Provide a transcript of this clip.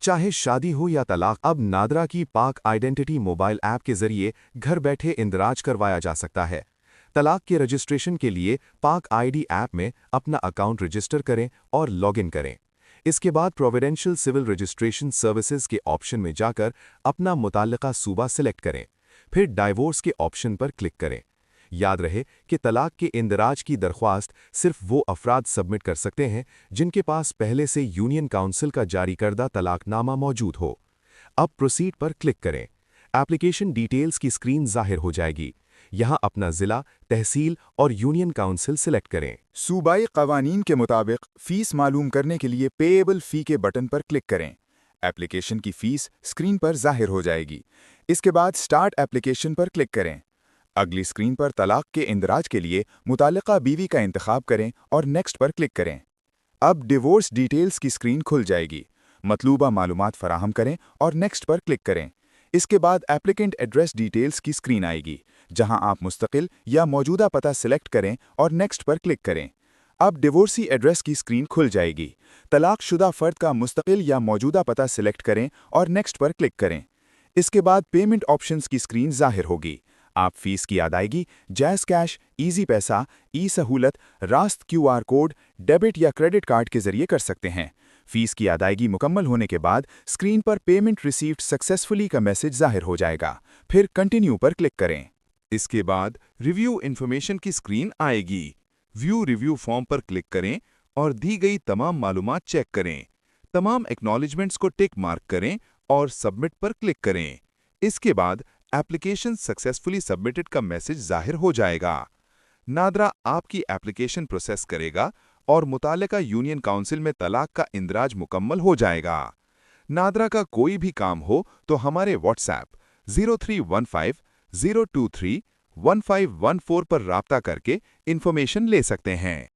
चाहे शादी हो या तलाक, अब नादरा की पाक आइडेंटिटी मोबाइल ऐप के जरिए घर बैठे इंदराज करवाया जा सकता है। तलाक के रजिस्ट्रेशन के लिए पाक आईडी ऐप में अपना अकाउंट रजिस्टर करें और लॉगिन करें। इसके बाद प्रोविडेंशियल सिविल रजिस्ट्रेशन सर्विसेज के ऑप्शन में जाकर अपना मुताल्लिका सूबा सिलेक्ट करें। फिर डाइवोर्स के ऑप्शन पर क्लिक करें। याद रहे कि तलाक के इंदराज की दरख्वास्त सिर्फ वो अफराद सबमिट कर सकते हैं जिनके पास पहले से यूनियन काउंसिल का जारी करदा तलाकनामा मौजूद हो। अब प्रोसीड पर क्लिक करें। एप्लीकेशन डिटेल्स की स्क्रीन जाहिर हो जाएगी। यहाँ अपना ज़िला, तहसील और यूनियन काउंसिल सिलेक्ट करें। सूबाई कवानीन के मुताबिक फ़ीस मालूम करने के लिए पेएबल फ़ी के बटन पर क्लिक करें। एप्लीकेशन की फ़ीस स्क्रीन पर जाहिर हो जाएगी। इसके बाद स्टार्ट एप्लीकेशन पर क्लिक करें। अगली स्क्रीन पर तलाक के इंदराज के लिए मुताल्लिका बीवी का इंतखाब करें और नेक्स्ट पर क्लिक करें। अब डिवोर्स डिटेल्स की स्क्रीन खुल जाएगी। मतलूबा मालूमात फराहम करें और नेक्स्ट पर क्लिक करें। इसके बाद एप्लीकेंट एड्रेस डिटेल्स की स्क्रीन आएगी, जहां आप मुस्तकिल या मौजूदा पता सिलेक्ट करें और नेक्स्ट पर क्लिक करें। अब डिवोर्सी एड्रेस की स्क्रीन खुल जाएगी। तलाकशुदा फ़र्द का मुस्तकिल या मौजूदा पता सिलेक्ट करें और नेक्स्ट पर क्लिक करें। इसके बाद पेमेंट ऑप्शंस की स्क्रीन जाहिर होगी। आप फीस की अदायगी जैज़ कैश, ईजी पैसा, ई सहूलत, रास्त क्यूआर कोड, डेबिट या क्रेडिट कार्ड के जरिए कर सकते हैं। फीस की अदायगी मुकम्मल होने के बाद स्क्रीन पर पेमेंट रिसीव्ड सक्सेसफुली का मैसेज जाहिर हो जाएगा। फिर कंटिन्यू पर क्लिक करें। इसके बाद रिव्यू इन्फॉर्मेशन की स्क्रीन आएगी। व्यू रिव्यू फॉर्म पर क्लिक करें और दी गई तमाम मालूमात चेक करें। तमाम एक्नॉलेजमेंट्स को टिक मार्क करें और सबमिट पर क्लिक करें। इसके बाद एप्लीकेशन सक्सेसफुली सबमिटेड का मैसेज जाहिर हो जाएगा। नादरा आपकी एप्लीकेशन प्रोसेस करेगा और मुताल्लिका यूनियन काउंसिल में तलाक का इंदराज मुकम्मल हो जाएगा। नादरा का कोई भी काम हो तो हमारे व्हाट्सएप 0315 023 1514 पर राब्ता करके इन्फॉर्मेशन ले सकते हैं।